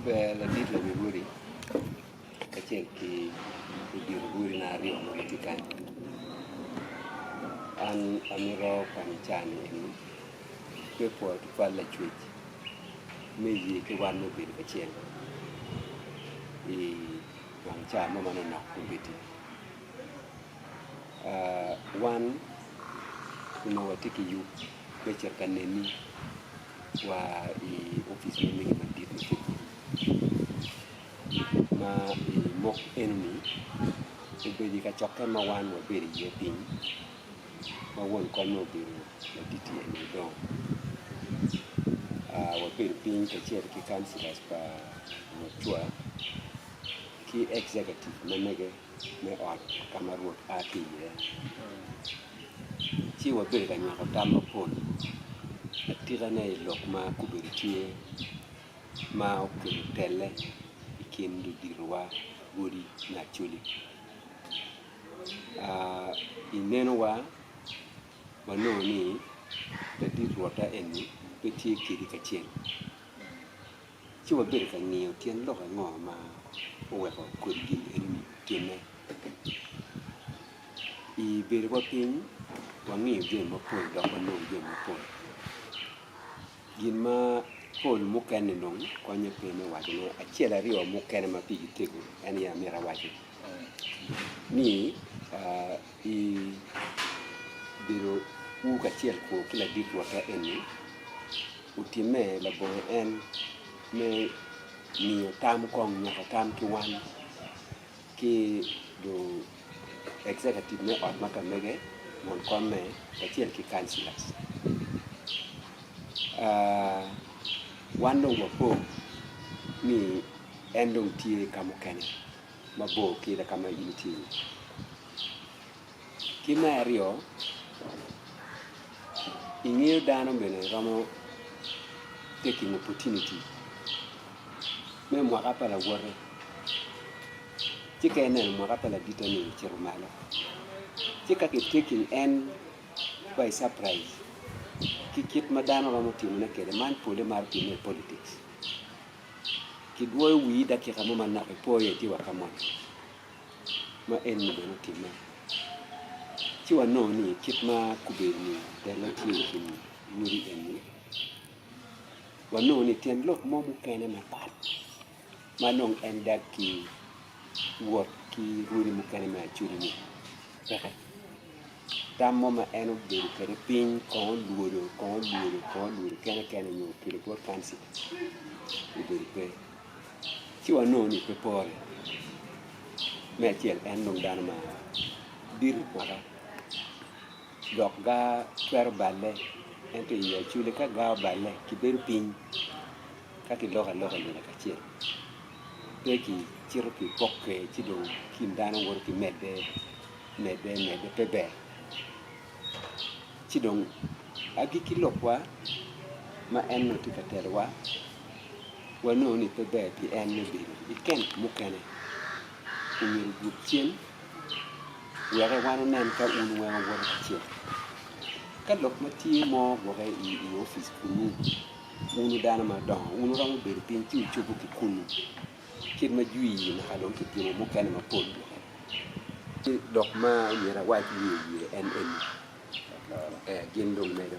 la dit la guri kacel ki dir guri na rio mo tikan an amiro panchani en pe po fa la chuit me yi ke wan no bir kacel i wang cha mo mano na kubiti wan kuno watiki yu becher kaneni wa i office ni madit ma i mok enemy ubedi ka chokke ma wan wa beri ye pin ma won ko no biru la diti en do wa beri pin ka cher ki councilors pa mo chua ki executive na mege me ot kama Rwot aki ye chi wa beri ka nyaka tamo pol atira na ilok ma kuberitie ma okelo tele ikindu dirwa guri na chuli ineno wa manoni da di Rwot eni betie kidi kachien chi wa beri ka ng'iyo tien loka ng'o ma oweko kod gin eni tiene i beri wa piny wa ng'iyo gin mapol doko no gin mapol gin ma pol mukene nong konyo pene wacho ne achiel ariyo mukene ma pigi tego en ya mira wacho ni i biro uka chiel ko kila dit Rwot eni utime la bo en me niyo tam kong nyaka tam ki wan ki do executive ne ot makamege mon kome achiel ki councilors wandong wapo ni endong tie kamukene mabo kila kama inti kima rio ing'eyo dano bene romo taking opportunity me mwaka pala wore chika enen mwaka pala dita ni chirumalo chika ki taking en by surprise kikit madano romo timo na kede man pole mar pime politics kidwoyo wi dakika mo man nakipoye tiwa kamon ma en ni beno time chiwa no ni kit ma kubeni delo tiyo kini wuri eni wano ni tien lok mo mukene mapat manong endak ki Rwot ki wuri mukene ma churi ni tam mo ma eno beri kere piny kon luoro kene nyo kire por kansi uberi pe chiwa no ni pe pore me chiel en nong dano ma dir mwaka dok ga kwero bale ento iya chule ka ga bale ki beru piny ka ki loka nila ka chiel pe ki chiro ki poke chido kim dano wor ki mede pe ber chidong agi kilokwa ma en no tika telwa wano ni pe ber pi en ne biru iken mukene umir gup chien were wano nen ka unu wewa wor ka chiel ka lok mati mo woke i office kunu unu dana ma don unu ramu beri pin ti chubu ki kunu kid ma jui na kalon ki timo mukene ma pol dok ma mira waji en gindong medo